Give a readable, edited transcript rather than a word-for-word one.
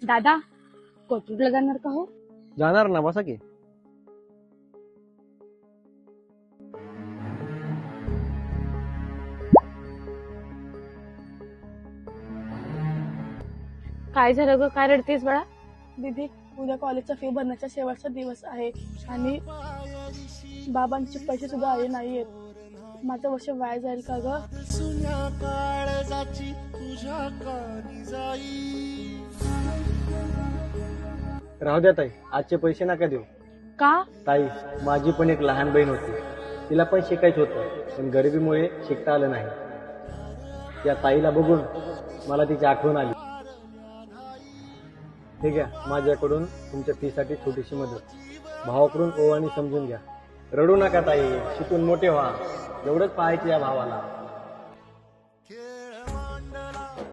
दादा कोथरूडला जाणार का हो? जाणार ना, बसा की. काय झालं ग, काय रडतेस बाळा? दीदी, उद्या कॉलेजचा फी भरण्याचा शेवटचा दिवस आहे आणि बाबांचे पैसे सुद्धा आले नाहीयेत. माझं वर्ष वाया जाईल का ग? राहू द्या ताई, आजचे पैसे नका देऊ. का? ताई, माझी पण एक लहान बहीण होती. तिला पण शिकायचं होतं, पण गरिबीमुळे शिकता आलं नाही. त्या ताईला बघून मला तिची आठवण आली. ठीक आहे, माझ्याकडून तुमच्या फीसाठी छोटीशी मदत. भावाकडून ओवाळणी समजून घ्या. रडू नका ताई, शिकून मोठे व्हा. एवढंच पाहायचं या भावाला.